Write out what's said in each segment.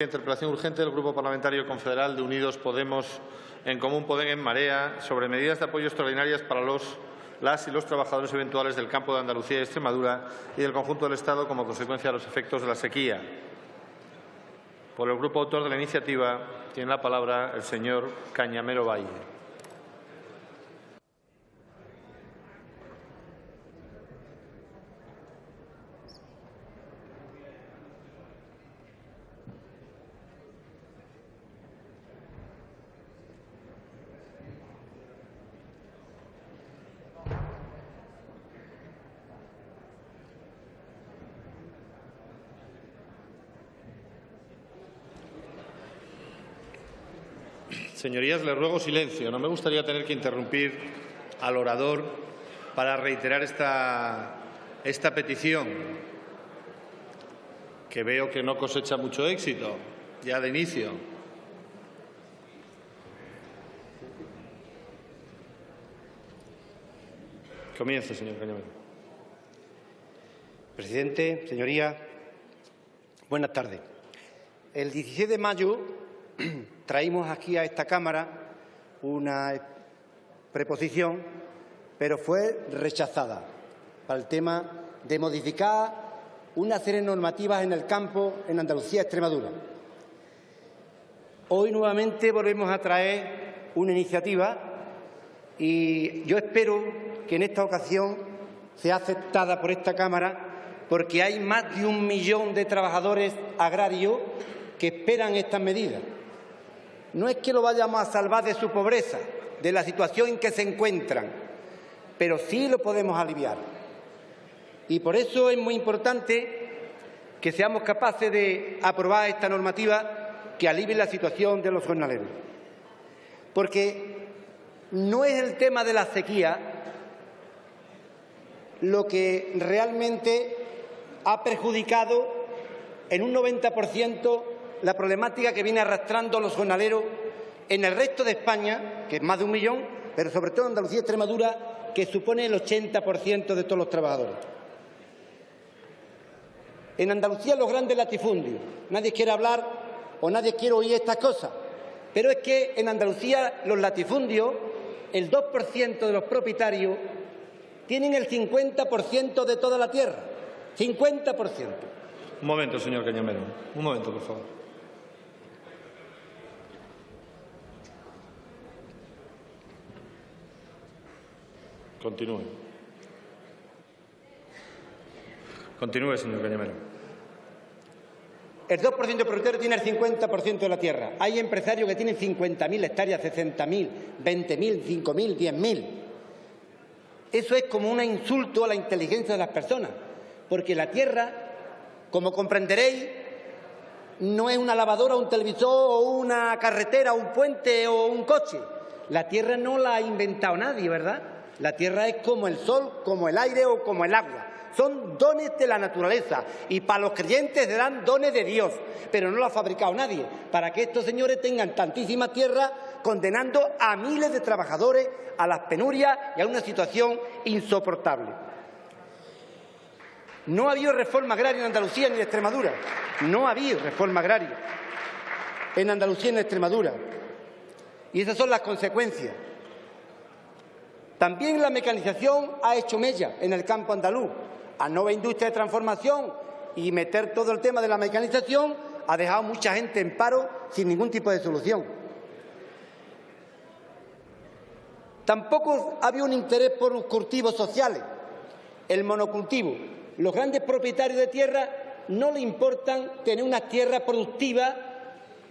Interpelación urgente del Grupo Parlamentario Confederal de Unidos Podemos, En Común Podem, En Marea, sobre medidas de apoyo extraordinarias para las y los trabajadores eventuales del campo de Andalucía y Extremadura y del conjunto del Estado como consecuencia de los efectos de la sequía. Por el grupo autor de la iniciativa, tiene la palabra el señor Cañamero Valle. Señorías, les ruego silencio. No me gustaría tener que interrumpir al orador para reiterar esta petición, que veo que no cosecha mucho éxito ya de inicio. Comience, señor Cañamero. Presidente, señorías, buenas tardes. El 16 de mayo traímos aquí a esta Cámara una preposición, pero fue rechazada para el tema de modificar una serie de normativas en el campo en Andalucía y Extremadura. Hoy nuevamente volvemos a traer una iniciativa y yo espero que en esta ocasión sea aceptada por esta Cámara, porque hay más de 1 millón de trabajadores agrarios que esperan estas medidas. No es que lo vayamos a salvar de su pobreza, de la situación en que se encuentran, pero sí lo podemos aliviar. Y por eso es muy importante que seamos capaces de aprobar esta normativa que alivie la situación de los jornaleros. Porque no es el tema de la sequía lo que realmente ha perjudicado en un 90% la problemática que viene arrastrando los jornaleros en el resto de España, que es más de 1 millón, pero sobre todo en Andalucía y Extremadura, que supone el 80% de todos los trabajadores. En Andalucía los grandes latifundios, nadie quiere hablar o nadie quiere oír estas cosas, pero es que en Andalucía los latifundios, el 2% de los propietarios, tienen el 50% de toda la tierra, 50%. Un momento, señor Cañamero. Un momento, por favor. Continúe. Continúe, señor Cañamero. El 2% de propietarios tiene el 50% de la tierra. Hay empresarios que tienen 50.000 hectáreas, 60.000, 20.000, 5.000, 10.000. Eso es como un insulto a la inteligencia de las personas, porque la tierra, como comprenderéis, no es una lavadora, un televisor o una carretera, un puente o un coche. La tierra no la ha inventado nadie, ¿verdad? La tierra es como el sol, como el aire o como el agua. Son dones de la naturaleza y para los creyentes serán dones de Dios, pero no lo ha fabricado nadie, para que estos señores tengan tantísima tierra, condenando a miles de trabajadores a las penurias y a una situación insoportable. No ha habido reforma agraria en Andalucía ni en Extremadura. No ha habido reforma agraria en Andalucía ni en Extremadura. Y esas son las consecuencias. También la mecanización ha hecho mella en el campo andaluz. Al no haber industria de transformación y meter todo el tema de la mecanización, ha dejado mucha gente en paro sin ningún tipo de solución. Tampoco ha habido un interés por los cultivos sociales, el monocultivo. Los grandes propietarios de tierra no les importan tener unas tierras productivas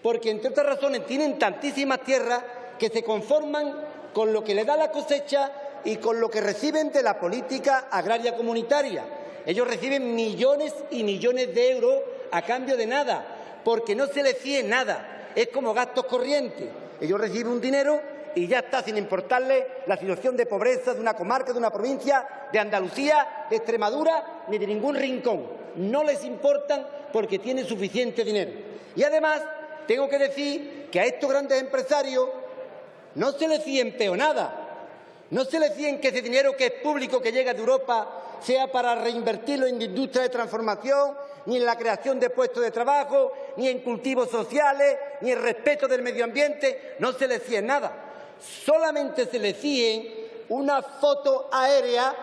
porque, entre otras razones, tienen tantísimas tierras que se conforman con lo que le da la cosecha y con lo que reciben de la política agraria comunitaria. Ellos reciben millones y millones de euros a cambio de nada, porque no se les fíe nada. Es como gastos corrientes. Ellos reciben un dinero y ya está, sin importarles la situación de pobreza de una comarca, de una provincia, de Andalucía, de Extremadura, ni de ningún rincón. No les importan porque tienen suficiente dinero. Y además, tengo que decir que a estos grandes empresarios no se les fíen peonada. No se les fíen que ese dinero que es público, que llega de Europa, sea para reinvertirlo en industria de transformación, ni en la creación de puestos de trabajo, ni en cultivos sociales, ni en respeto del medio ambiente. No se le exige nada. Solamente se le exige una foto aérea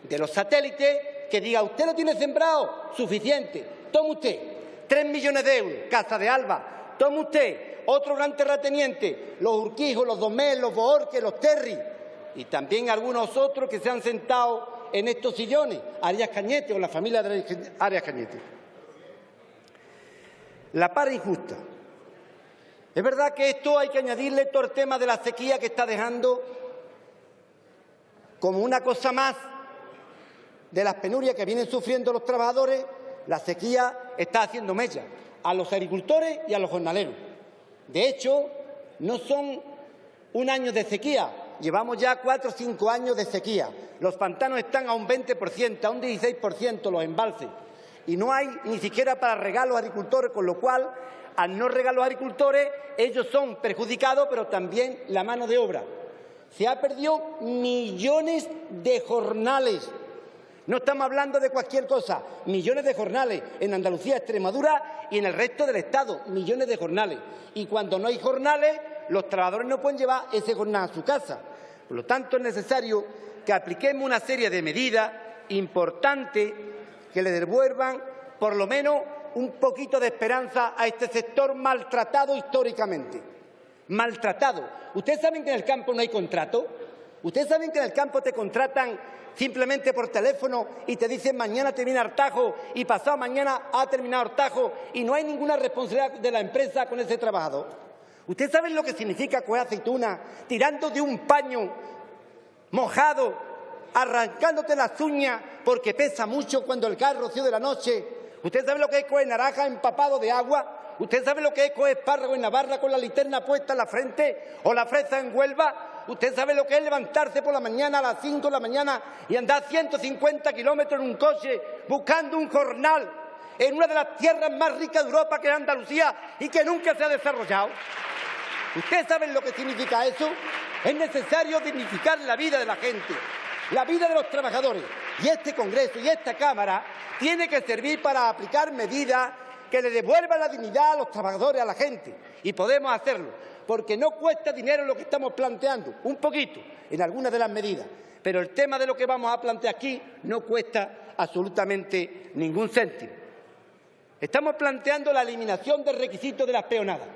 de los satélites que diga: usted lo tiene sembrado, suficiente, tome usted 3 millones de euros, Casa de Alba, tome usted otro gran terrateniente, los Urquijos, los Domés, los Bohorques, los Terry, y también algunos otros que se han sentado en estos sillones, Arias Cañete o la familia de Arias Cañete. La para injusta. Es verdad que esto hay que añadirle todo el tema de la sequía, que está dejando como una cosa más de las penurias que vienen sufriendo los trabajadores. La sequía está haciendo mella a los agricultores y a los jornaleros. De hecho, no son un año de sequía, llevamos ya 4 o 5 años de sequía. Los pantanos están a un 20%, a un 16% los embalses, y no hay ni siquiera para regar a los agricultores, con lo cual, al no regar a los agricultores, ellos son perjudicados, pero también la mano de obra. Se ha perdido millones de jornales. No estamos hablando de cualquier cosa, millones de jornales en Andalucía, Extremadura y en el resto del Estado, millones de jornales. Y cuando no hay jornales, los trabajadores no pueden llevar ese jornal a su casa. Por lo tanto, es necesario que apliquemos una serie de medidas importantes que le devuelvan por lo menos un poquito de esperanza a este sector maltratado históricamente. Maltratado. ¿Ustedes saben que en el campo no hay contrato? ¿Ustedes saben que en el campo te contratan simplemente por teléfono y te dicen: mañana te viene Artajo y pasado mañana ha terminado Artajo, y no hay ninguna responsabilidad de la empresa con ese trabajador? ¿Ustedes saben lo que significa coger aceituna tirando de un paño mojado, arrancándote las uñas porque pesa mucho cuando el cae el rocío de la noche? ¿Usted sabe lo que es coger naranja empapado de agua? ¿Usted sabe lo que es coger espárrago en Navarra con la linterna puesta en la frente, o la fresa en Huelva? ¿Usted sabe lo que es levantarse por la mañana a las 5 de la mañana y andar 150 kilómetros en un coche buscando un jornal en una de las tierras más ricas de Europa, que es Andalucía, y que nunca se ha desarrollado? ¿Ustedes saben lo que significa eso? Es necesario dignificar la vida de la gente, la vida de los trabajadores. Y este Congreso y esta Cámara tiene que servir para aplicar medidas que le devuelvan la dignidad a los trabajadores, a la gente. Y podemos hacerlo, porque no cuesta dinero lo que estamos planteando, un poquito, en algunas de las medidas. Pero el tema de lo que vamos a plantear aquí no cuesta absolutamente ningún céntimo. Estamos planteando la eliminación del requisito de las peonadas.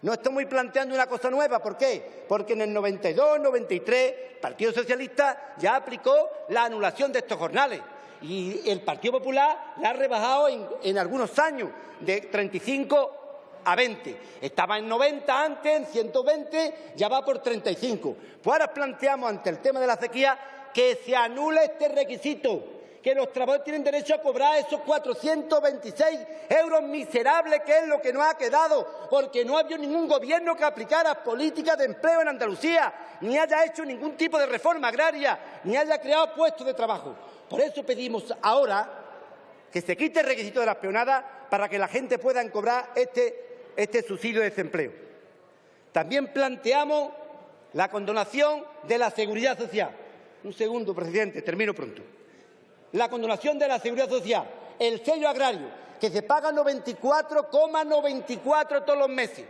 No estamos planteando una cosa nueva. ¿Por qué? Porque en el 92, 93, el Partido Socialista ya aplicó la anulación de estos jornales. Y el Partido Popular la ha rebajado en algunos años, de 35 a 20. Estaba en 90 antes, en 120, ya va por 35. Pues ahora planteamos, ante el tema de la sequía, que se anule este requisito, que los trabajadores tienen derecho a cobrar esos 426 euros miserables, que es lo que nos ha quedado, porque no ha habido ningún gobierno que aplicara políticas de empleo en Andalucía, ni haya hecho ningún tipo de reforma agraria, ni haya creado puestos de trabajo. Por eso pedimos ahora que se quite el requisito de las peonadas para que la gente pueda cobrar este subsidio de desempleo. También planteamos la condonación de la seguridad social. Un segundo, presidente, termino pronto. La condonación de la seguridad social, el sello agrario, que se paga 94,94 todos los meses.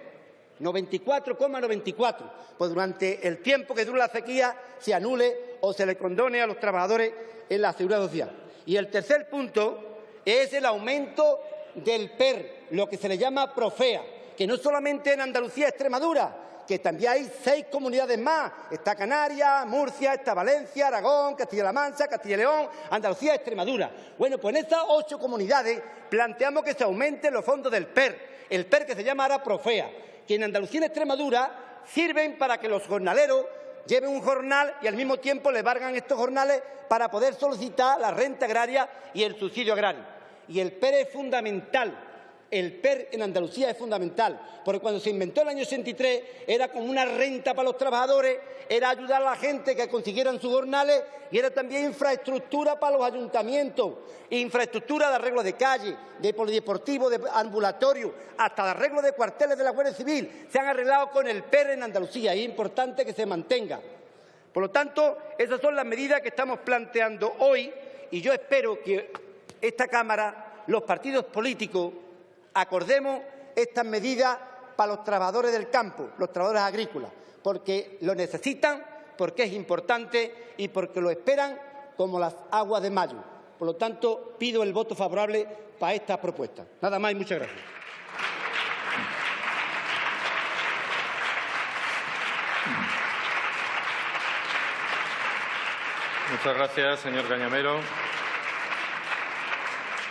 94,94. Pues durante el tiempo que dure la sequía se anule o se le condone a los trabajadores en la seguridad social. Y el tercer punto es el aumento del PER, lo que se le llama Profea, que no solamente en Andalucía y Extremadura, que también hay 6 comunidades más. Está Canarias, Murcia, está Valencia, Aragón, Castilla-La Mancha, Castilla y León, Andalucía y Extremadura. Bueno, pues en esas 8 comunidades planteamos que se aumenten los fondos del PER, el PER que se llama ahora Profea, que en Andalucía y Extremadura sirven para que los jornaleros lleven un jornal y al mismo tiempo le valgan estos jornales para poder solicitar la renta agraria y el subsidio agrario. Y el PER es fundamental. El PER en Andalucía es fundamental, porque cuando se inventó en el año 83 era como una renta para los trabajadores, era ayudar a la gente que consiguieran sus jornales y era también infraestructura para los ayuntamientos, infraestructura de arreglo de calle, de polideportivo, de ambulatorio, hasta de arreglo de cuarteles de la Guardia Civil. Se han arreglado con el PER en Andalucía y es importante que se mantenga. Por lo tanto, esas son las medidas que estamos planteando hoy y yo espero que esta Cámara los partidos políticos acordemos estas medidas para los trabajadores del campo, los trabajadores agrícolas, porque lo necesitan, porque es importante y porque lo esperan como las aguas de mayo. Por lo tanto, pido el voto favorable para esta propuesta. Nada más y muchas gracias. Muchas gracias, señor Cañamero.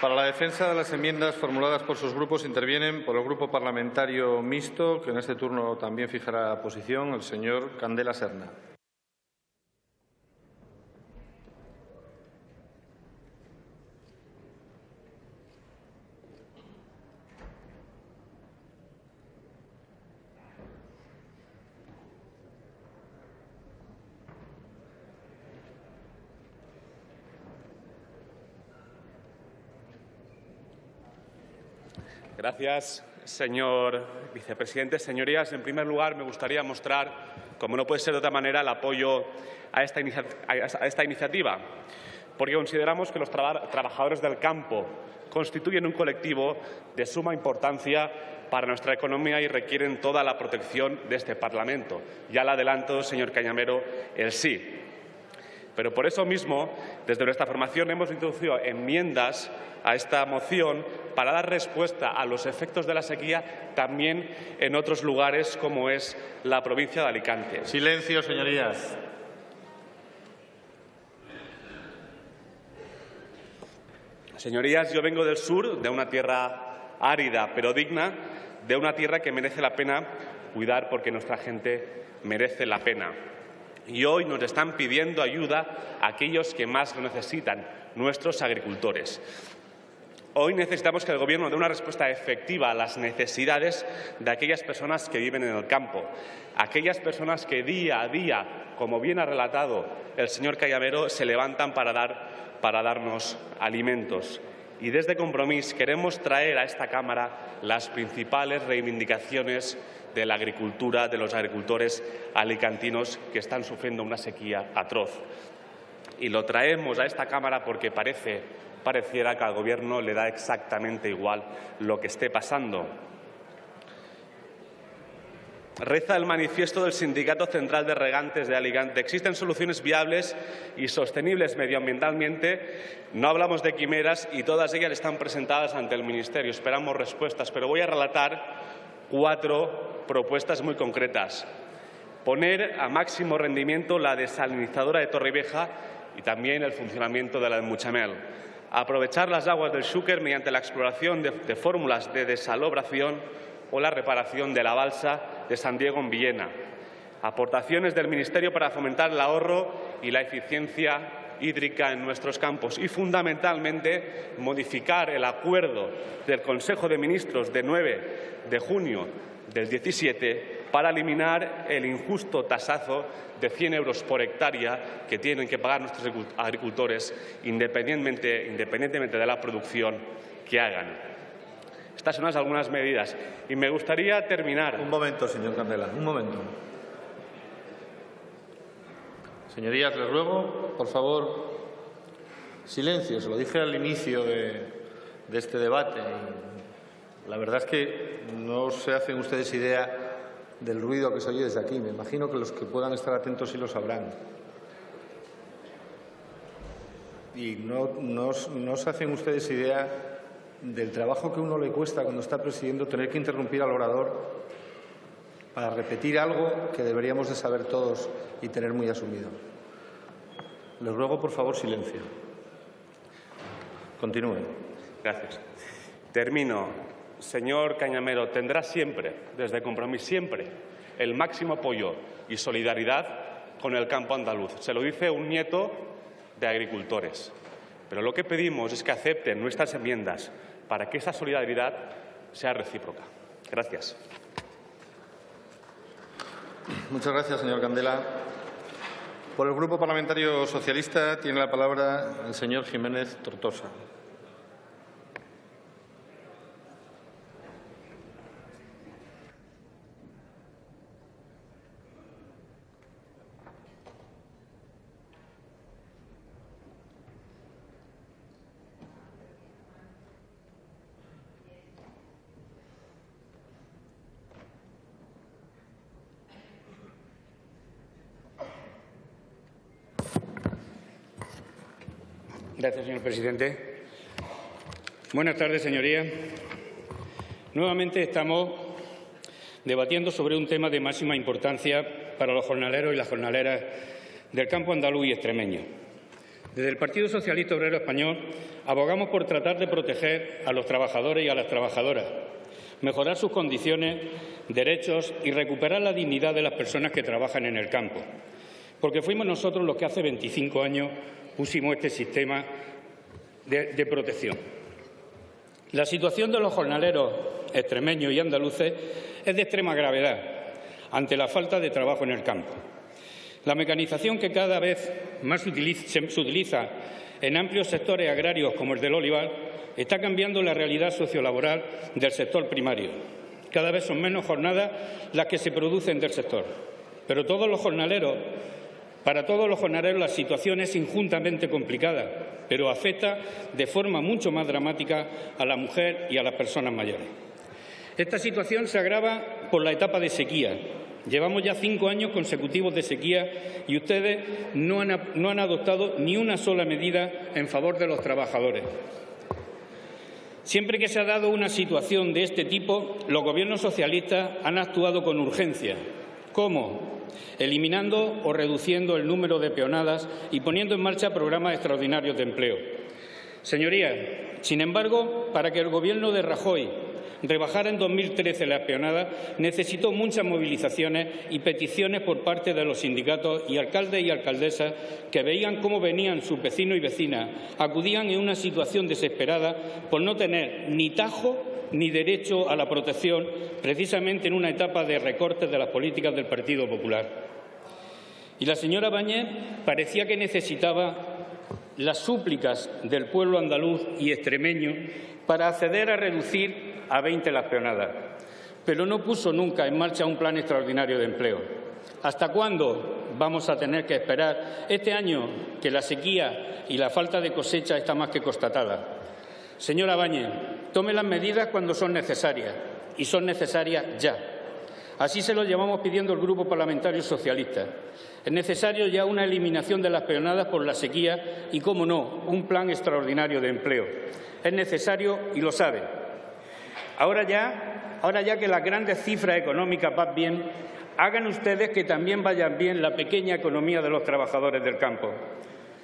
Para la defensa de las enmiendas formuladas por sus grupos intervienen por el Grupo Parlamentario Mixto, que en este turno también fijará posición, el señor Candela Serna. Gracias, señor vicepresidente. Señorías, en primer lugar, me gustaría mostrar, como no puede ser de otra manera, el apoyo a esta iniciativa, porque consideramos que los trabajadores del campo constituyen un colectivo de suma importancia para nuestra economía y requieren toda la protección de este Parlamento. Ya le adelanto, señor Cañamero, el sí. Pero por eso mismo, desde nuestra formación hemos introducido enmiendas a esta moción para dar respuesta a los efectos de la sequía también en otros lugares como es la provincia de Alicante. Silencio, señorías. Señorías, yo vengo del sur, de una tierra árida pero digna, de una tierra que merece la pena cuidar porque nuestra gente merece la pena. Y hoy nos están pidiendo ayuda a aquellos que más lo necesitan, nuestros agricultores. Hoy necesitamos que el Gobierno dé una respuesta efectiva a las necesidades de aquellas personas que viven en el campo, aquellas personas que día a día, como bien ha relatado el señor Cañamero, se levantan para darnos alimentos. Y desde Compromís queremos traer a esta Cámara las principales reivindicaciones de la agricultura, de los agricultores alicantinos que están sufriendo una sequía atroz. Y lo traemos a esta Cámara porque pareciera que al Gobierno le da exactamente igual lo que esté pasando. Reza el manifiesto del Sindicato Central de Regantes de Alicante. Existen soluciones viables y sostenibles medioambientalmente. No hablamos de quimeras y todas ellas están presentadas ante el Ministerio. Esperamos respuestas, pero voy a relatar 4 propuestas muy concretas. Poner a máximo rendimiento la desalinizadora de Torrevieja y también el funcionamiento de la de Mutxamel. Aprovechar las aguas del Xúquer mediante la exploración de fórmulas de desalobración o la reparación de la balsa de San Diego en Villena. Aportaciones del Ministerio para fomentar el ahorro y la eficiencia hídrica en nuestros campos y, fundamentalmente, modificar el acuerdo del Consejo de Ministros de 9 de junio del 17 para eliminar el injusto tasazo de 100 euros por hectárea que tienen que pagar nuestros agricultores independientemente de la producción que hagan. Estas son algunas medidas. Y me gustaría terminar. Un momento, señor Candela, un momento. Señorías, les ruego, por favor, silencio. Se lo dije al inicio de este debate. La verdad es que no se hacen ustedes idea del ruido que se oye desde aquí. Me imagino que los que puedan estar atentos sí lo sabrán. Y no se hacen ustedes idea del trabajo que a uno le cuesta cuando está presidiendo tener que interrumpir al orador para repetir algo que deberíamos de saber todos y tener muy asumido. Les ruego, por favor, silencio. Continúen. Gracias. Termino. Señor Cañamero, tendrá siempre, desde Compromís, siempre, el máximo apoyo y solidaridad con el campo andaluz. Se lo dice un nieto de agricultores. Pero lo que pedimos es que acepten nuestras enmiendas para que esa solidaridad sea recíproca. Gracias. Muchas gracias, señor Candela. Por el Grupo Parlamentario Socialista tiene la palabra el señor Jiménez Tortosa. Gracias, señor presidente. Buenas tardes, señorías. Nuevamente estamos debatiendo sobre un tema de máxima importancia para los jornaleros y las jornaleras del campo andaluz y extremeño. Desde el Partido Socialista Obrero Español abogamos por tratar de proteger a los trabajadores y a las trabajadoras, mejorar sus condiciones, derechos y recuperar la dignidad de las personas que trabajan en el campo, porque fuimos nosotros los que hace 25 años pusimos este sistema de protección. La situación de los jornaleros extremeños y andaluces es de extrema gravedad ante la falta de trabajo en el campo. La mecanización que cada vez más se utiliza en amplios sectores agrarios como el del olivar está cambiando la realidad sociolaboral del sector primario. Cada vez son menos jornadas las que se producen del sector. Pero para todos los jornaleros la situación es injustamente complicada, pero afecta de forma mucho más dramática a la mujer y a las personas mayores. Esta situación se agrava por la etapa de sequía. Llevamos ya 5 años consecutivos de sequía y ustedes no han adoptado ni una sola medida en favor de los trabajadores. Siempre que se ha dado una situación de este tipo, los gobiernos socialistas han actuado con urgencia. ¿Cómo? Eliminando o reduciendo el número de peonadas y poniendo en marcha programas extraordinarios de empleo. Señorías, sin embargo, para que el Gobierno de Rajoy rebajara en 2013 las peonadas, necesitó muchas movilizaciones y peticiones por parte de los sindicatos y alcaldes y alcaldesas que veían cómo venían sus vecinos y vecinas, acudían en una situación desesperada por no tener ni tajo ni derecho a la protección, precisamente en una etapa de recortes de las políticas del Partido Popular. Y la señora Báñez parecía que necesitaba las súplicas del pueblo andaluz y extremeño para acceder a reducir a 20 las peonadas, pero no puso nunca en marcha un plan extraordinario de empleo. ¿Hasta cuándo vamos a tener que esperar este año que la sequía y la falta de cosecha está más que constatada? Señora Báñez, tome las medidas cuando son necesarias, y son necesarias ya. Así se lo llevamos pidiendo el Grupo Parlamentario Socialista. Es necesario ya una eliminación de las peonadas por la sequía y, cómo no, un plan extraordinario de empleo. Es necesario y lo sabe. Ahora ya que las grandes cifras económicas van bien, hagan ustedes que también vayan bien la pequeña economía de los trabajadores del campo.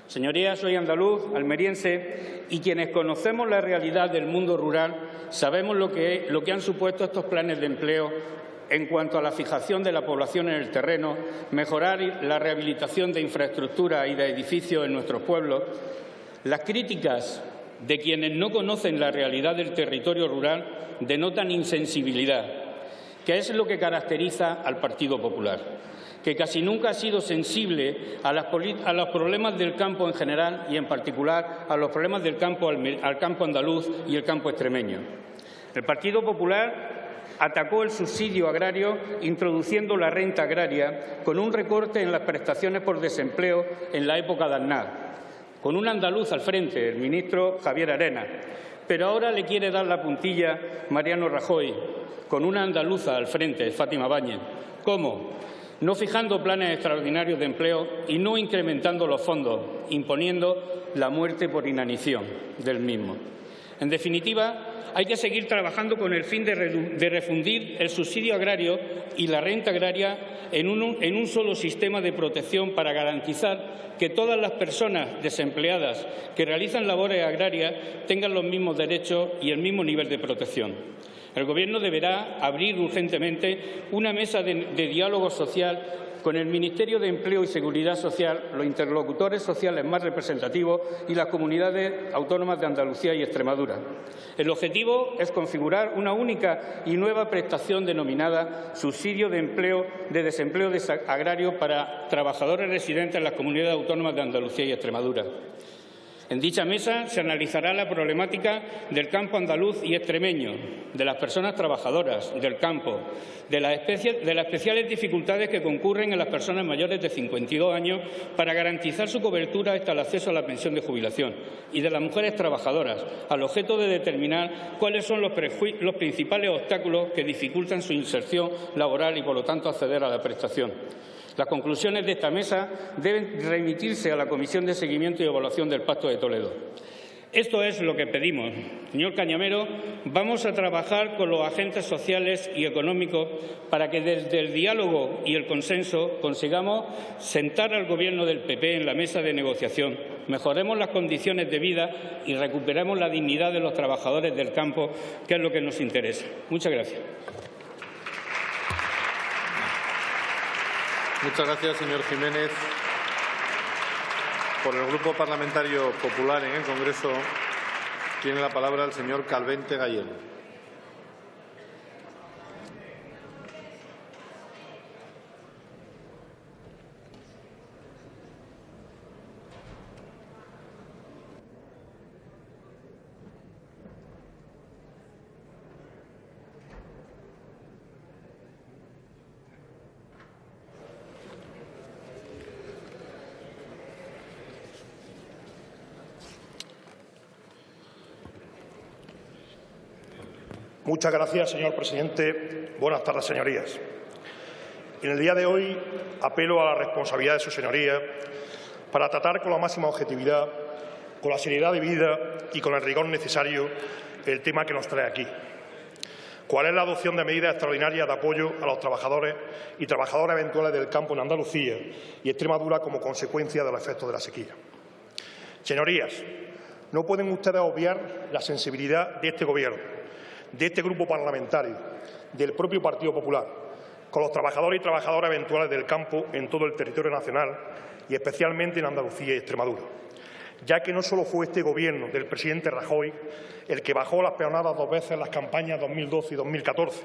Señorías, soy andaluz, almeriense, y quienes conocemos la realidad del mundo rural sabemos lo que han supuesto estos planes de empleo en cuanto a la fijación de la población en el terreno, mejorar la rehabilitación de infraestructura y de edificios en nuestros pueblos. Las críticas de quienes no conocen la realidad del territorio rural denotan insensibilidad, que es lo que caracteriza al Partido Popular, que casi nunca ha sido sensible a los problemas del campo en general y, en particular, a los problemas del campo al campo andaluz y el campo extremeño. El Partido Popular atacó el subsidio agrario introduciendo la renta agraria con un recorte en las prestaciones por desempleo en la época de Aznar, con un andaluz al frente, el ministro Javier Arenas. Pero ahora le quiere dar la puntilla Mariano Rajoy, con una andaluza al frente, Fátima Báñez. ¿Cómo? No fijando planes extraordinarios de empleo y no incrementando los fondos, imponiendo la muerte por inanición del mismo. En definitiva, hay que seguir trabajando con el fin de refundir el subsidio agrario y la renta agraria en un solo sistema de protección para garantizar que todas las personas desempleadas que realizan labores agrarias tengan los mismos derechos y el mismo nivel de protección. El Gobierno deberá abrir urgentemente una mesa de diálogo social con el Ministerio de Empleo y Seguridad Social, los interlocutores sociales más representativos y las comunidades autónomas de Andalucía y Extremadura. El objetivo es configurar una única y nueva prestación denominada subsidio de desempleo agrario para trabajadores residentes en las comunidades autónomas de Andalucía y Extremadura. En dicha mesa se analizará la problemática del campo andaluz y extremeño, de las personas trabajadoras del campo, de las especiales dificultades que concurren en las personas mayores de 52 años para garantizar su cobertura hasta el acceso a la pensión de jubilación y de las mujeres trabajadoras, al objeto de determinar cuáles son los principales obstáculos que dificultan su inserción laboral y, por lo tanto, acceder a la prestación. Las conclusiones de esta mesa deben remitirse a la Comisión de Seguimiento y Evaluación del Pacto de Toledo. Esto es lo que pedimos. Señor Cañamero, vamos a trabajar con los agentes sociales y económicos para que desde el diálogo y el consenso consigamos sentar al Gobierno del PP en la mesa de negociación, mejoremos las condiciones de vida y recuperemos la dignidad de los trabajadores del campo, que es lo que nos interesa. Muchas gracias. Muchas gracias, señor Jiménez. Por el Grupo Parlamentario Popular en el Congreso tiene la palabra el señor Calvente Gallego. Muchas gracias, señor presidente. Buenas tardes, señorías. En el día de hoy apelo a la responsabilidad de sus señorías para tratar con la máxima objetividad, con la seriedad debida y con el rigor necesario el tema que nos trae aquí. ¿Cuál es la adopción de medidas extraordinarias de apoyo a los trabajadores y trabajadoras eventuales del campo en Andalucía y Extremadura como consecuencia de los efectos de la sequía? Señorías, no pueden ustedes obviar la sensibilidad de este Gobierno, de este grupo parlamentario, del propio Partido Popular, con los trabajadores y trabajadoras eventuales del campo en todo el territorio nacional y especialmente en Andalucía y Extremadura, ya que no solo fue este Gobierno del presidente Rajoy el que bajó las peonadas 2 veces en las campañas 2012 y 2014,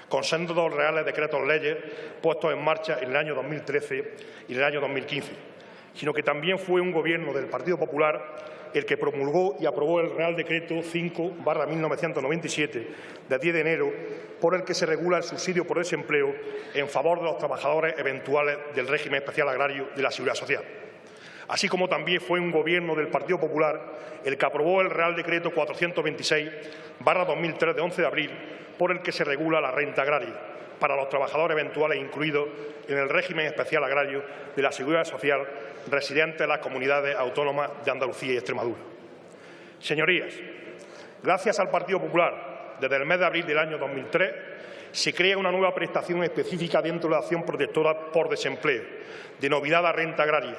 con sendos reales decretos leyes puestos en marcha en el año 2013 y en el año 2015, sino que también fue un Gobierno del Partido Popular el que promulgó y aprobó el Real Decreto 5/1997 de 10 de enero, por el que se regula el subsidio por desempleo en favor de los trabajadores eventuales del régimen especial agrario de la Seguridad Social. Así como también fue un Gobierno del Partido Popular el que aprobó el Real Decreto 426/2003 de 11 de abril, por el que se regula la renta agraria para los trabajadores eventuales incluidos en el régimen especial agrario de la Seguridad Social residentes en las comunidades autónomas de Andalucía y Extremadura. Señorías, gracias al Partido Popular, desde el mes de abril del año 2003, se crea una nueva prestación específica dentro de la acción protectora por desempleo, denominada renta agraria,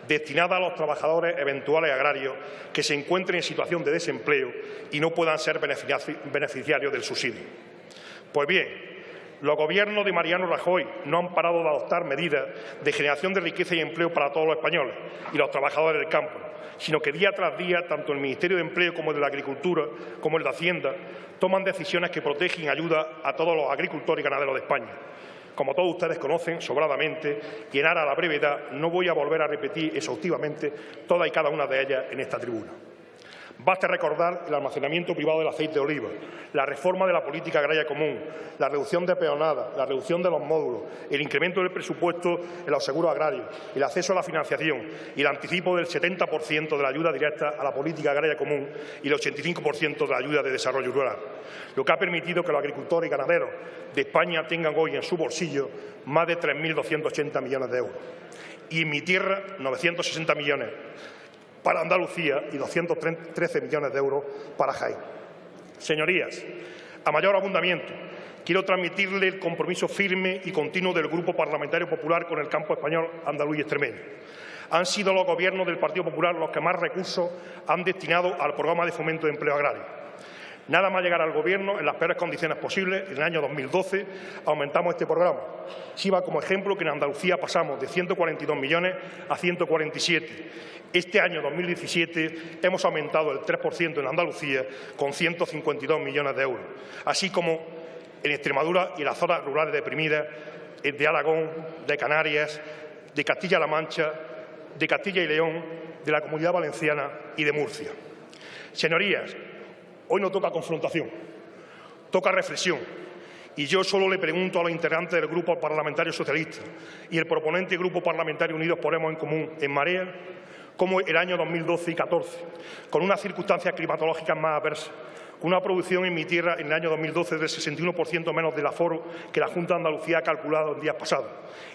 destinada a los trabajadores eventuales agrarios que se encuentren en situación de desempleo y no puedan ser beneficiarios del subsidio. Pues bien, los gobiernos de Mariano Rajoy no han parado de adoptar medidas de generación de riqueza y empleo para todos los españoles y los trabajadores del campo, sino que día tras día, tanto el Ministerio de Empleo como el de la Agricultura, como el de Hacienda, toman decisiones que protegen y ayudan a todos los agricultores y ganaderos de España. Como todos ustedes conocen sobradamente, y en aras a la brevedad no voy a volver a repetir exhaustivamente todas y cada una de ellas en esta tribuna. Basta recordar el almacenamiento privado del aceite de oliva, la reforma de la política agraria común, la reducción de peonadas, la reducción de los módulos, el incremento del presupuesto en los seguros agrarios, el acceso a la financiación y el anticipo del 70% de la ayuda directa a la política agraria común y el 85% de la ayuda de desarrollo rural, lo que ha permitido que los agricultores y ganaderos de España tengan hoy en su bolsillo más de 3.280 millones de euros. Y en mi tierra, 960 millones para Andalucía y 213 millones de euros para Jaén. Señorías, a mayor abundamiento, quiero transmitirle el compromiso firme y continuo del Grupo Parlamentario Popular con el campo español, andaluz y extremeño. Han sido los gobiernos del Partido Popular los que más recursos han destinado al programa de fomento de empleo agrario. Nada más llegar al Gobierno, en las peores condiciones posibles, en el año 2012 aumentamos este programa. Sirva como ejemplo que en Andalucía pasamos de 142 millones a 147. Este año 2017 hemos aumentado el 3% en Andalucía con 152 millones de euros, así como en Extremadura y en las zonas rurales deprimidas de Aragón, de Canarias, de Castilla-La Mancha, de Castilla y León, de la Comunidad Valenciana y de Murcia. Señorías, hoy no toca confrontación, toca reflexión. Y yo solo le pregunto a los integrantes del Grupo Parlamentario Socialista y el proponente Grupo Parlamentario Unidos Podemos en Común, en Marea, cómo el año 2012 y 2014, con unas circunstancias climatológicas más adversas, Una producción en mi tierra en el año 2012 del 61% menos del aforo que la Junta de Andalucía ha calculado en días pasados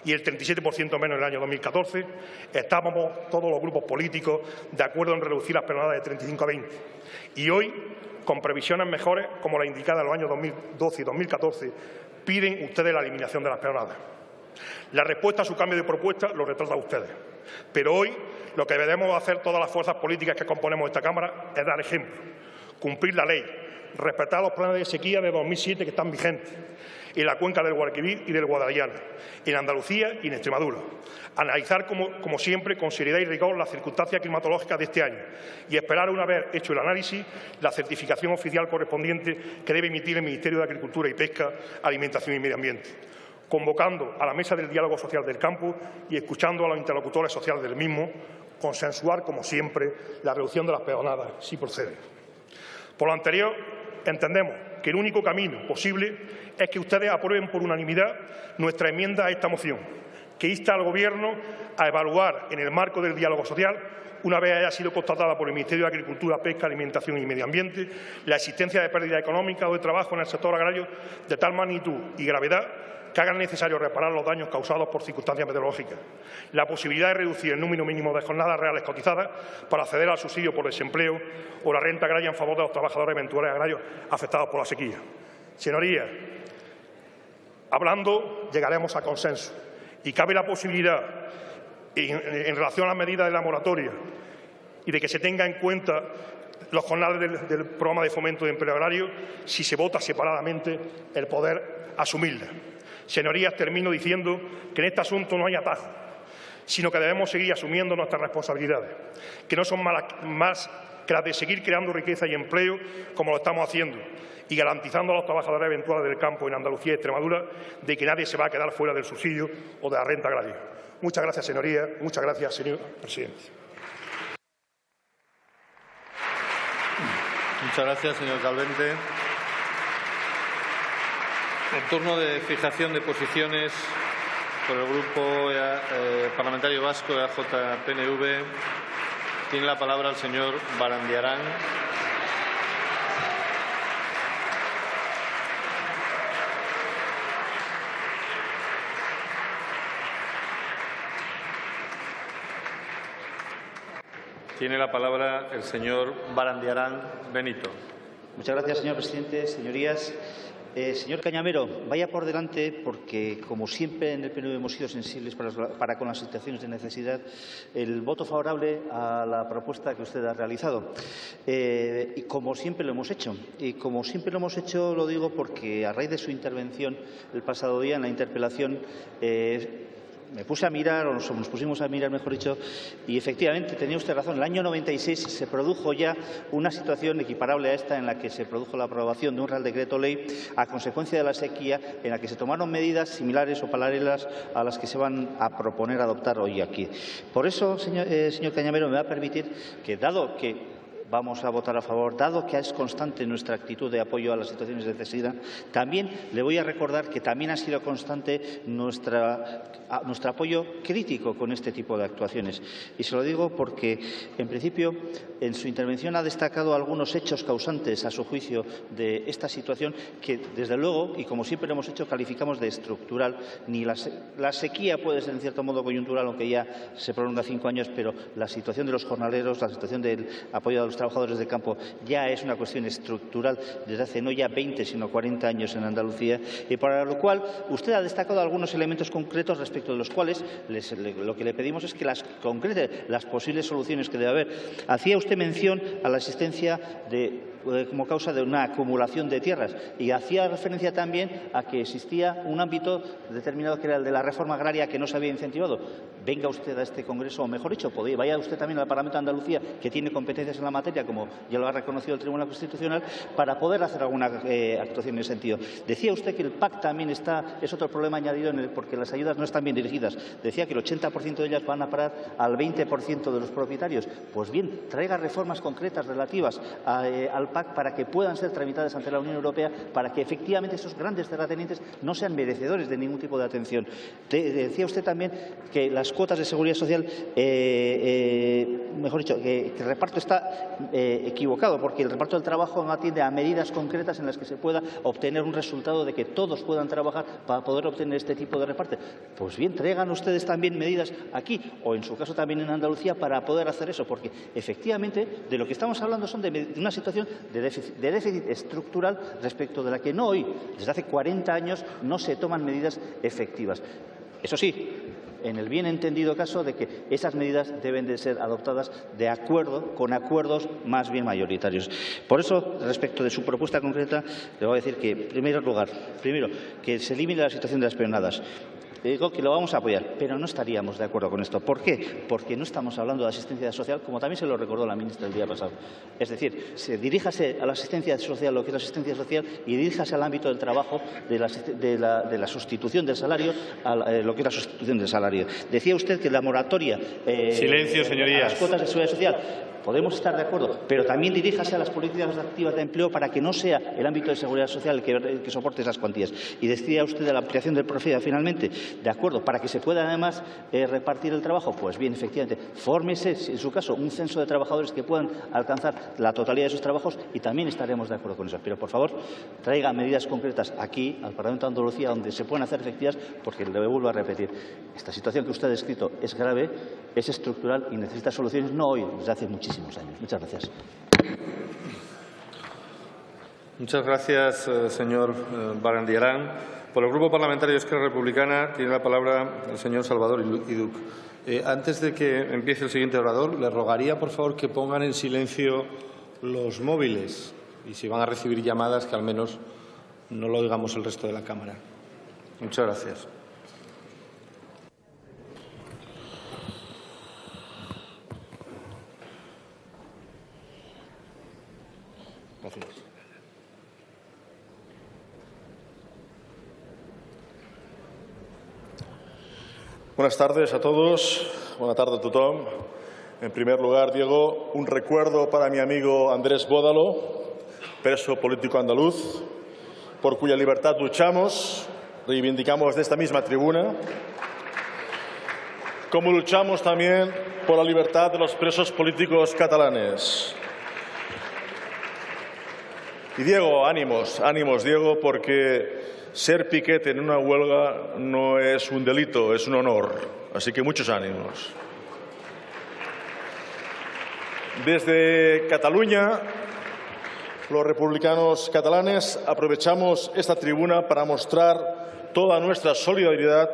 y el 37% menos en el año 2014. Estábamos todos los grupos políticos de acuerdo en reducir las peonadas de 35 a 20. Y hoy, con previsiones mejores, como la indicada en los años 2012 y 2014, piden ustedes la eliminación de las peonadas. La respuesta a su cambio de propuesta lo retrata ustedes. Pero hoy lo que debemos hacer todas las fuerzas políticas que componemos esta Cámara es dar ejemplo, cumplir la ley, respetar los planes de sequía de 2007 que están vigentes en la cuenca del Guadalquivir y del Guadalllana, en Andalucía y en Extremadura. Analizar, como siempre, con seriedad y rigor las circunstancias climatológicas de este año y esperar, una vez hecho el análisis, la certificación oficial correspondiente que debe emitir el Ministerio de Agricultura y Pesca, Alimentación y Medio Ambiente, convocando a la mesa del diálogo social del campo y escuchando a los interlocutores sociales del mismo, consensuar, como siempre, la reducción de las peonadas, si procede. Por lo anterior, entendemos que el único camino posible es que ustedes aprueben por unanimidad nuestra enmienda a esta moción, que insta al Gobierno a evaluar, en el marco del diálogo social, una vez haya sido constatada por el Ministerio de Agricultura, Pesca, Alimentación y Medio Ambiente, la existencia de pérdida económica o de trabajo en el sector agrario de tal magnitud y gravedad que hagan necesario reparar los daños causados por circunstancias meteorológicas, la posibilidad de reducir el número mínimo de jornadas reales cotizadas para acceder al subsidio por desempleo o la renta agraria en favor de los trabajadores eventuales agrarios afectados por la sequía. Señorías, hablando llegaremos a consenso y cabe la posibilidad, en relación a las medidas de la moratoria y de que se tenga en cuenta los jornales del programa de fomento de empleo agrario, si se vota separadamente, el poder asumirla. Señorías, termino diciendo que en este asunto no hay atajo, sino que debemos seguir asumiendo nuestras responsabilidades, que no son más que las de seguir creando riqueza y empleo como lo estamos haciendo y garantizando a los trabajadores eventuales del campo en Andalucía y Extremadura de que nadie se va a quedar fuera del subsidio o de la renta agraria. Muchas gracias, señorías. Muchas gracias, señor presidente. Muchas gracias, señor Calvente. En turno de fijación de posiciones por el Grupo Parlamentario Vasco de AJ-PNV, tiene la palabra el señor Barandiarán. Tiene la palabra el señor Barandiarán Benito. Muchas gracias, señor presidente. Señorías, señor Cañamero, vaya por delante porque, como siempre en el PNV hemos sido sensibles para con las situaciones de necesidad, el voto favorable a la propuesta que usted ha realizado. Y como siempre lo hemos hecho. Y como siempre lo hemos hecho, lo digo porque a raíz de su intervención el pasado día en la interpelación, me puse a mirar, o nos pusimos a mirar, mejor dicho, y efectivamente tenía usted razón. En el año 96 se produjo ya una situación equiparable a esta en la que se produjo la aprobación de un Real Decreto Ley a consecuencia de la sequía, en la que se tomaron medidas similares o paralelas a las que se van a proponer adoptar hoy aquí. Por eso, señor Cañamero, me va a permitir que, dado que vamos a votar a favor, dado que es constante nuestra actitud de apoyo a las situaciones de necesidad, también le voy a recordar que también ha sido constante nuestro apoyo crítico con este tipo de actuaciones. Y se lo digo porque, en principio, en su intervención ha destacado algunos hechos causantes, a su juicio, de esta situación que, desde luego, y como siempre lo hemos hecho, calificamos de estructural. Ni la sequía puede ser, en cierto modo, coyuntural, aunque ya se prolonga 5 años, pero la situación de los jornaleros, la situación del apoyo a los trabajadores del campo ya es una cuestión estructural desde hace no ya 20 sino 40 años en Andalucía, y para lo cual usted ha destacado algunos elementos concretos respecto de los cuales lo que le pedimos es que las concrete las posibles soluciones que debe haber. Hacía usted mención a la existencia como causa de una acumulación de tierras y hacía referencia también a que existía un ámbito determinado que era el de la reforma agraria que no se había incentivado. Venga usted a este Congreso, o mejor dicho, vaya usted también al Parlamento de Andalucía, que tiene competencias en la materia, como ya lo ha reconocido el Tribunal Constitucional, para poder hacer alguna actuación en ese sentido. Decía usted que el PAC también es otro problema añadido porque las ayudas no están bien dirigidas. Decía que el 80% de ellas van a parar al 20% de los propietarios. Pues bien, traiga reformas concretas relativas al PAC para que puedan ser tramitadas ante la Unión Europea, para que efectivamente esos grandes terratenientes no sean merecedores de ningún tipo de atención. Decía usted también que las cuotas de seguridad social, mejor dicho, que el reparto está equivocado, porque el reparto del trabajo no atiende a medidas concretas en las que se pueda obtener un resultado de que todos puedan trabajar para poder obtener este tipo de reparto. Pues bien, traigan ustedes también medidas aquí, o en su caso también en Andalucía, para poder hacer eso, porque efectivamente de lo que estamos hablando son de una situación de déficit estructural respecto de la que no hoy, desde hace 40 años, no se toman medidas efectivas. Eso sí, en el bien entendido caso de que esas medidas deben de ser adoptadas de acuerdo, con acuerdos más bien mayoritarios. Por eso, respecto de su propuesta concreta, le voy a decir que, en primer lugar, que se elimine la situación de las peonadas. Digo que lo vamos a apoyar, pero no estaríamos de acuerdo con esto. ¿Por qué? Porque no estamos hablando de asistencia social, como también se lo recordó la ministra el día pasado. Es decir, diríjase a la asistencia social, lo que es la asistencia social, y diríjase al ámbito del trabajo, de la sustitución del salario, a lo que es la sustitución del salario. Decía usted que la moratoria Silencio, señorías. a las cuotas de seguridad social. Podemos estar de acuerdo, pero también diríjase a las políticas activas de empleo para que no sea el ámbito de seguridad social el que soporte esas cuantías. Y decía usted de la ampliación del Profida, finalmente, de acuerdo, para que se pueda además repartir el trabajo. Pues bien, efectivamente, fórmese, en su caso, un censo de trabajadores que puedan alcanzar la totalidad de sus trabajos y también estaremos de acuerdo con eso. Pero, por favor, traiga medidas concretas aquí, al Parlamento de Andalucía, donde se puedan hacer efectivas, porque le vuelvo a repetir, esta situación que usted ha descrito es grave, es estructural y necesita soluciones no hoy, desde hace muchísimos años. Muchas gracias. Muchas gracias, señor Barandiarán. Por el Grupo Parlamentario de Esquerra Republicana tiene la palabra el señor Salvador Iduc. Antes de que empiece el siguiente orador, le rogaría, por favor, que pongan en silencio los móviles y si van a recibir llamadas, que al menos no lo oigamos el resto de la Cámara. Muchas gracias. Gracias. Buenas tardes a todos. Buenas tardes a tothom. En primer lugar, Diego, un recuerdo para mi amigo Andrés Bódalo, preso político andaluz, por cuya libertad luchamos, reivindicamos de esta misma tribuna, como luchamos también por la libertad de los presos políticos catalanes. Y Diego, ánimos, ánimos, Diego, porque ser piquete en una huelga no es un delito, es un honor. Así que muchos ánimos. Desde Cataluña, los republicanos catalanes aprovechamos esta tribuna para mostrar toda nuestra solidaridad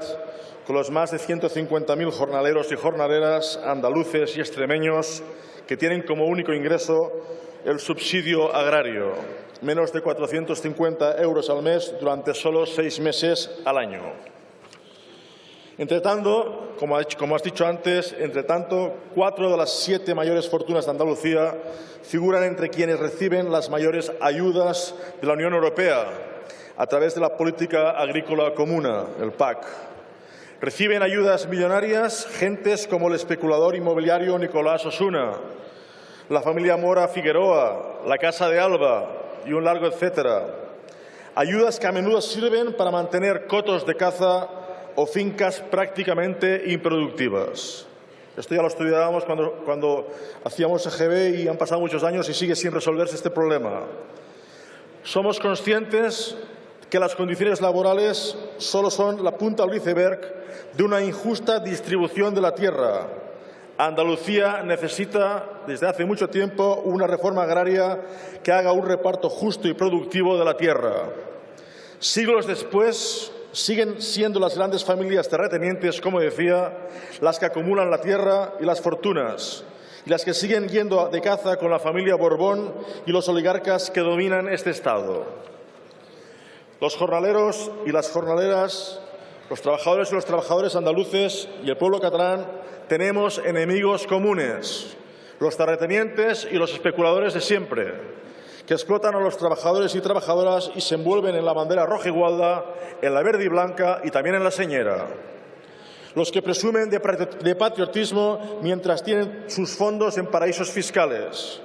con los más de 150.000 jornaleros y jornaleras andaluces y extremeños que tienen como único ingreso el subsidio agrario, menos de 450 euros al mes durante solo 6 meses al año. Entre tanto, como has dicho antes, 4 de las 7 mayores fortunas de Andalucía figuran entre quienes reciben las mayores ayudas de la Unión Europea a través de la Política Agrícola Común, el PAC. Reciben ayudas millonarias gentes como el especulador inmobiliario Nicolás Osuna, la familia Mora Figueroa, la Casa de Alba y un largo etcétera. Ayudas que a menudo sirven para mantener cotos de caza o fincas prácticamente improductivas. Esto ya lo estudiábamos cuando hacíamos EGB y han pasado muchos años y sigue sin resolverse este problema. Somos conscientes que las condiciones laborales solo son la punta del iceberg de una injusta distribución de la tierra. Andalucía necesita, desde hace mucho tiempo, una reforma agraria que haga un reparto justo y productivo de la tierra. Siglos después, siguen siendo las grandes familias terratenientes, como decía, las que acumulan la tierra y las fortunas, y las que siguen yendo de caza con la familia Borbón y los oligarcas que dominan este Estado. Los jornaleros y las jornaleras, los trabajadores y los trabajadores andaluces y el pueblo catalán tenemos enemigos comunes, los terratenientes y los especuladores de siempre, que explotan a los trabajadores y trabajadoras y se envuelven en la bandera roja y gualda, en la verde y blanca y también en la señera. Los que presumen de patriotismo mientras tienen sus fondos en paraísos fiscales.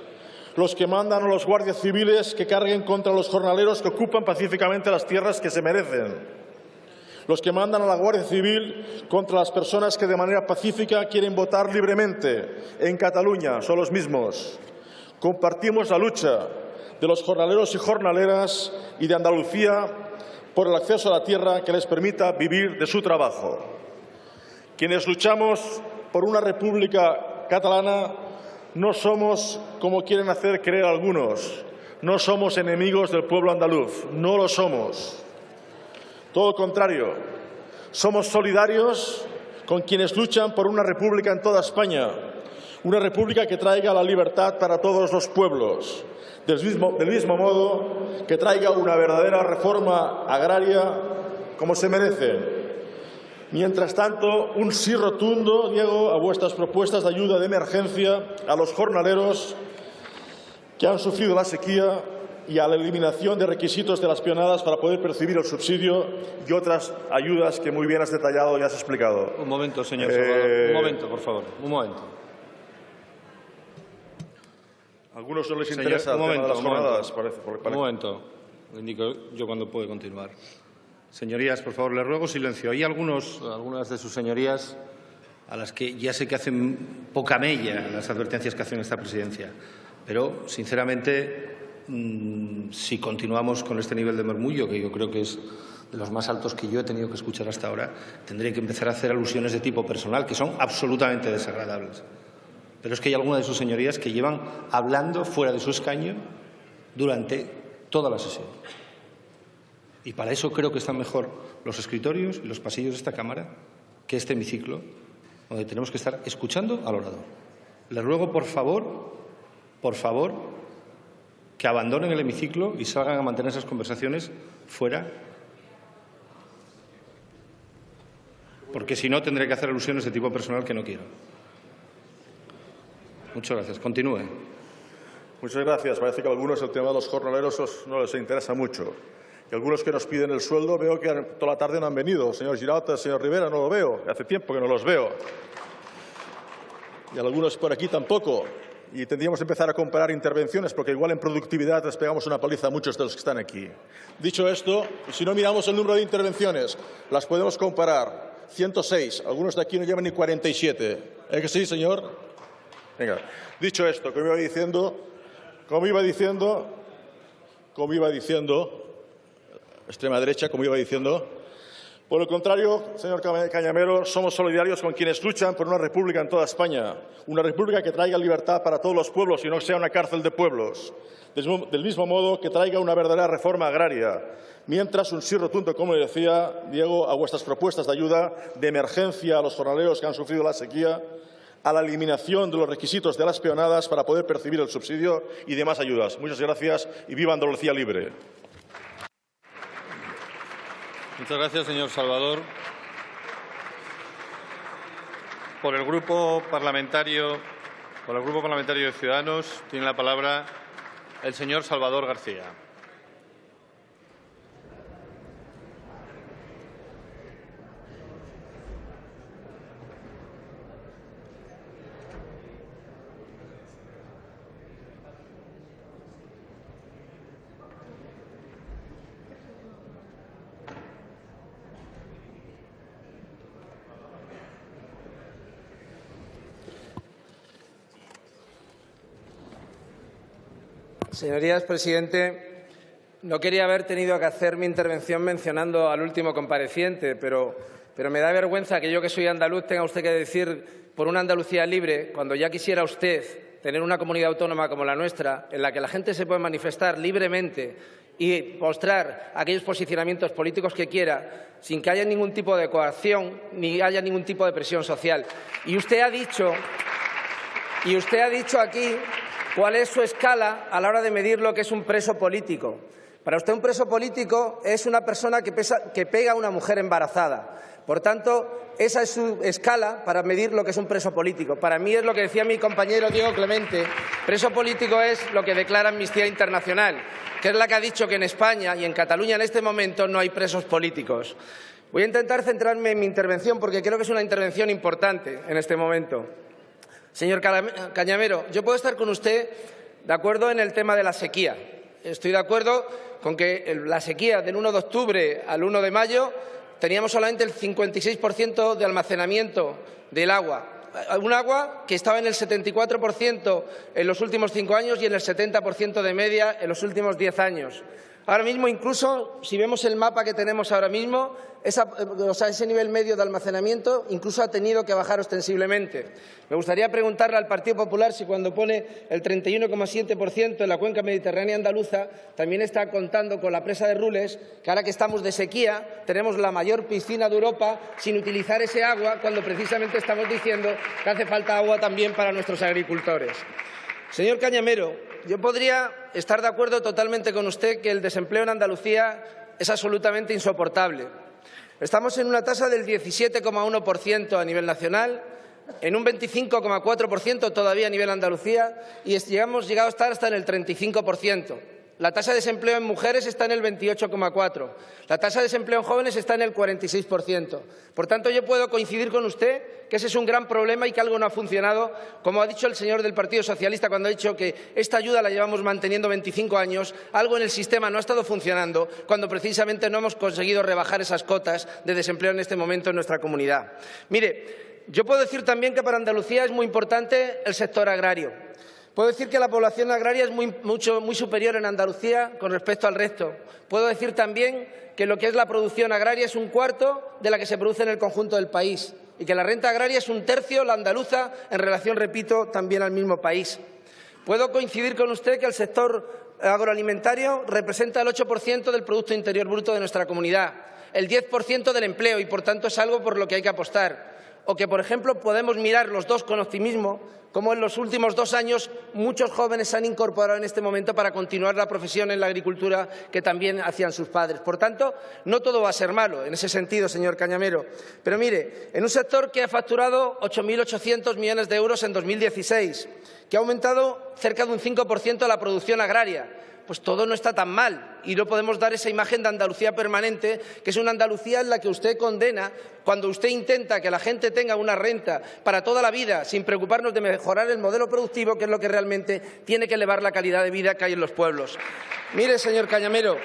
los que mandan a los guardias civiles que carguen contra los jornaleros que ocupan pacíficamente las tierras que se merecen, los que mandan a la Guardia Civil contra las personas que de manera pacífica quieren votar libremente en Cataluña, son los mismos. Compartimos la lucha de los jornaleros y jornaleras y de Andalucía por el acceso a la tierra que les permita vivir de su trabajo. Quienes luchamos por una república catalana no somos, como quieren hacer creer algunos, no somos enemigos del pueblo andaluz, no lo somos. Todo lo contrario, somos solidarios con quienes luchan por una república en toda España, una república que traiga la libertad para todos los pueblos, del mismo modo que traiga una verdadera reforma agraria como se merece. Mientras tanto, un sí rotundo, Diego, a vuestras propuestas de ayuda de emergencia a los jornaleros que han sufrido la sequía y a la eliminación de requisitos de las peonadas para poder percibir el subsidio y otras ayudas que muy bien has detallado y has explicado. Un momento, señor Salvador. Un momento, por favor. Un momento. A algunos no les interesa el tema de las jornadas, parece. Un momento. Lo indico yo cuando puede continuar. Señorías, por favor, les ruego silencio. Hay algunas de sus señorías a las que ya sé que hacen poca mella las advertencias que hacen esta presidencia, pero, sinceramente, si continuamos con este nivel de murmullo, que yo creo que es de los más altos que yo he tenido que escuchar hasta ahora, tendré que empezar a hacer alusiones de tipo personal, que son absolutamente desagradables. Pero es que hay algunas de sus señorías que llevan hablando fuera de su escaño durante toda la sesión. Y para eso creo que están mejor los escritorios y los pasillos de esta Cámara que este hemiciclo, donde tenemos que estar escuchando al orador. Les ruego, por favor, que abandonen el hemiciclo y salgan a mantener esas conversaciones fuera, porque si no tendré que hacer alusiones de tipo personal que no quiero. Muchas gracias. Continúe. Muchas gracias. Parece que a algunos el tema de los jornaleros no les interesa mucho. Y algunos que nos piden el sueldo, veo que toda la tarde no han venido. Señor Girauta, señor Rivera, no lo veo. Hace tiempo que no los veo. Y algunos por aquí tampoco. Y tendríamos que empezar a comparar intervenciones, porque igual en productividad les pegamos una paliza a muchos de los que están aquí. Dicho esto, si no miramos el número de intervenciones, las podemos comparar. 106. Algunos de aquí no llevan ni 47. ¿Es que sí, señor? Venga. Dicho esto, como iba diciendo, extrema derecha, como iba diciendo, por el contrario, señor Cañamero, somos solidarios con quienes luchan por una república en toda España, una república que traiga libertad para todos los pueblos y no sea una cárcel de pueblos, del mismo modo que traiga una verdadera reforma agraria, mientras un sí rotundo, como decía Diego, a vuestras propuestas de ayuda de emergencia a los jornaleros que han sufrido la sequía, a la eliminación de los requisitos de las peonadas para poder percibir el subsidio y demás ayudas. Muchas gracias y viva Andalucía libre. Muchas gracias, señor Salvador. Por el Grupo Parlamentario de Ciudadanos tiene la palabra el señor Salvador García. Señorías, presidente, no quería haber tenido que hacer mi intervención mencionando al último compareciente, pero me da vergüenza que yo, que soy andaluz, tenga usted que decir por una Andalucía libre, cuando ya quisiera usted tener una comunidad autónoma como la nuestra, en la que la gente se puede manifestar libremente y mostrar aquellos posicionamientos políticos que quiera, sin que haya ningún tipo de coacción ni haya ningún tipo de presión social. Y usted ha dicho aquí cuál es su escala a la hora de medir lo que es un preso político. Para usted un preso político es una persona que pega a una mujer embarazada. Por tanto, esa es su escala para medir lo que es un preso político. Para mí es lo que decía mi compañero Diego Clemente. Preso político es lo que declara Amnistía Internacional, que es la que ha dicho que en España y en Cataluña en este momento no hay presos políticos. Voy a intentar centrarme en mi intervención porque creo que es una intervención importante en este momento. Señor Cañamero, yo puedo estar con usted de acuerdo en el tema de la sequía. Estoy de acuerdo con que la sequía del 1 de octubre al 1 de mayo teníamos solamente el 56% de almacenamiento del agua. Un agua que estaba en el 74% en los últimos 5 años y en el 70% de media en los últimos 10 años. Ahora mismo, incluso, si vemos el mapa que tenemos ahora mismo, ese nivel medio de almacenamiento incluso ha tenido que bajar ostensiblemente. Me gustaría preguntarle al Partido Popular si cuando pone el 31,7% en la cuenca mediterránea andaluza también está contando con la presa de Rules, que ahora que estamos de sequía tenemos la mayor piscina de Europa sin utilizar ese agua, cuando precisamente estamos diciendo que hace falta agua también para nuestros agricultores. Señor Cañamero, yo podría estar de acuerdo totalmente con usted que el desempleo en Andalucía es absolutamente insoportable. Estamos en una tasa del 17,1% a nivel nacional, en un 25,4% todavía a nivel Andalucía y hemos llegado a estar hasta en el 35%. La tasa de desempleo en mujeres está en el 28,4%. La tasa de desempleo en jóvenes está en el 46%. Por tanto, yo puedo coincidir con usted que ese es un gran problema y que algo no ha funcionado, como ha dicho el señor del Partido Socialista cuando ha dicho que esta ayuda la llevamos manteniendo 25 años. Algo en el sistema no ha estado funcionando cuando precisamente no hemos conseguido rebajar esas cotas de desempleo en este momento en nuestra comunidad. Mire, yo puedo decir también que para Andalucía es muy importante el sector agrario. Puedo decir que la población agraria es muy superior en Andalucía con respecto al resto. Puedo decir también que lo que es la producción agraria es un cuarto de la que se produce en el conjunto del país y que la renta agraria es un tercio, la andaluza, en relación, repito, también al mismo país. Puedo coincidir con usted que el sector agroalimentario representa el 8% del Producto Interior Bruto de nuestra comunidad, el 10% del empleo y, por tanto, es algo por lo que hay que apostar. O que, por ejemplo, podemos mirar los dos con optimismo, como en los últimos 2 años muchos jóvenes se han incorporado en este momento para continuar la profesión en la agricultura que también hacían sus padres. Por tanto, no todo va a ser malo en ese sentido, señor Cañamero. Pero mire, en un sector que ha facturado 8.800 millones de euros en 2016, que ha aumentado cerca de un 5% la producción agraria, pues todo no está tan mal y no podemos dar esa imagen de Andalucía permanente, que es una Andalucía en la que usted condena cuando usted intenta que la gente tenga una renta para toda la vida sin preocuparnos de mejorar el modelo productivo, que es lo que realmente tiene que elevar la calidad de vida que hay en los pueblos. Mire, señor Cañamero,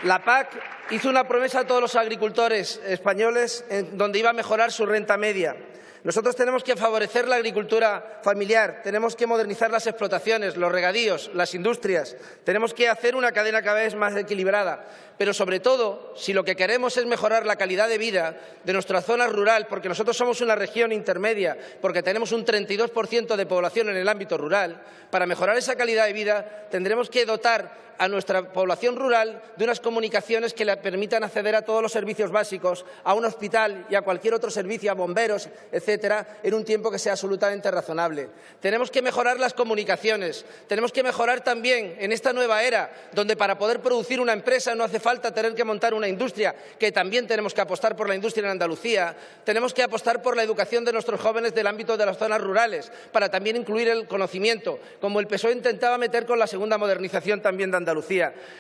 la PAC hizo una promesa a todos los agricultores españoles donde iba a mejorar su renta media. Nosotros tenemos que favorecer la agricultura familiar, tenemos que modernizar las explotaciones, los regadíos, las industrias, tenemos que hacer una cadena cada vez más equilibrada. Pero, sobre todo, si lo que queremos es mejorar la calidad de vida de nuestra zona rural, porque nosotros somos una región intermedia, porque tenemos un 32% de población en el ámbito rural, para mejorar esa calidad de vida tendremos que dotar a nuestra población rural de unas comunicaciones que le permitan acceder a todos los servicios básicos, a un hospital y a cualquier otro servicio, a bomberos, etcétera, en un tiempo que sea absolutamente razonable. Tenemos que mejorar las comunicaciones, tenemos que mejorar también en esta nueva era, donde para poder producir una empresa no hace falta tener que montar una industria, que también tenemos que apostar por la industria en Andalucía, tenemos que apostar por la educación de nuestros jóvenes del ámbito de las zonas rurales, para también incluir el conocimiento, como el PSOE intentaba meter con la segunda modernización también de Andalucía.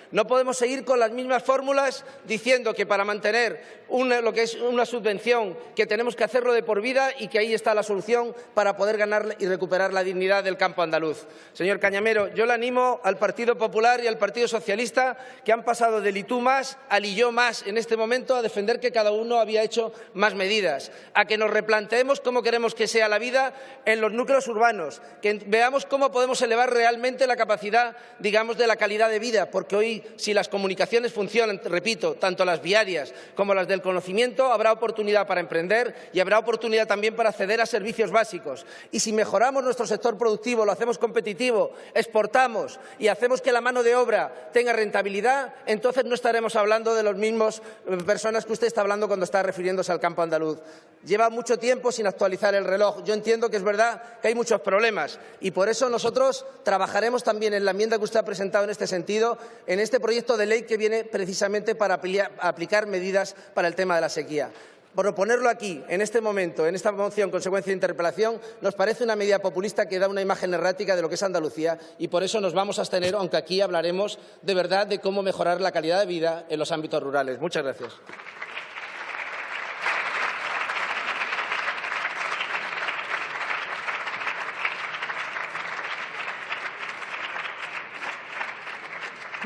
No podemos seguir con las mismas fórmulas diciendo que para mantener lo que es una subvención que tenemos que hacerlo de por vida y que ahí está la solución para poder ganar y recuperar la dignidad del campo andaluz. Señor Cañamero, yo le animo al Partido Popular y al Partido Socialista, que han pasado del y tú más al y yo más en este momento, a defender que cada uno había hecho más medidas, a que nos replanteemos cómo queremos que sea la vida en los núcleos urbanos, que veamos cómo podemos elevar realmente la capacidad, digamos, de la calidad de vida, porque hoy, si las comunicaciones funcionan, repito, tanto las viarias como las del conocimiento, habrá oportunidad para emprender y habrá oportunidad también para acceder a servicios básicos. Y si mejoramos nuestro sector productivo, lo hacemos competitivo, exportamos y hacemos que la mano de obra tenga rentabilidad, entonces no estaremos hablando de las mismas personas que usted está hablando cuando está refiriéndose al campo andaluz. Lleva mucho tiempo sin actualizar el reloj. Yo entiendo que es verdad que hay muchos problemas y por eso nosotros trabajaremos también en la enmienda que usted ha presentado en este sentido, en este proyecto de ley que viene precisamente para aplicar medidas para el tema de la sequía. Proponerlo aquí, en este momento, en esta moción consecuencia de interpelación, nos parece una medida populista que da una imagen errática de lo que es Andalucía y por eso nos vamos a abstener, aunque aquí hablaremos de verdad de cómo mejorar la calidad de vida en los ámbitos rurales. Muchas gracias.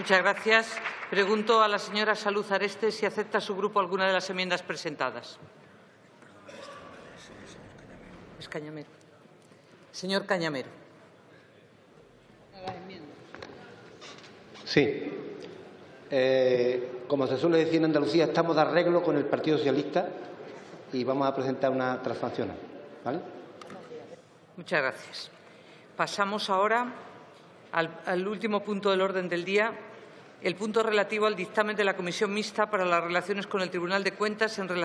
Muchas gracias. Pregunto a la señora Salud Areste si acepta su grupo alguna de las enmiendas presentadas. Es Cañamero. Señor Cañamero. Sí. Como se suele decir en Andalucía, estamos de arreglo con el Partido Socialista y vamos a presentar una transaccional. ¿Vale? Muchas gracias. Pasamos ahora al último punto del orden del día, el punto relativo al dictamen de la Comisión Mixta para las relaciones con el Tribunal de Cuentas en relación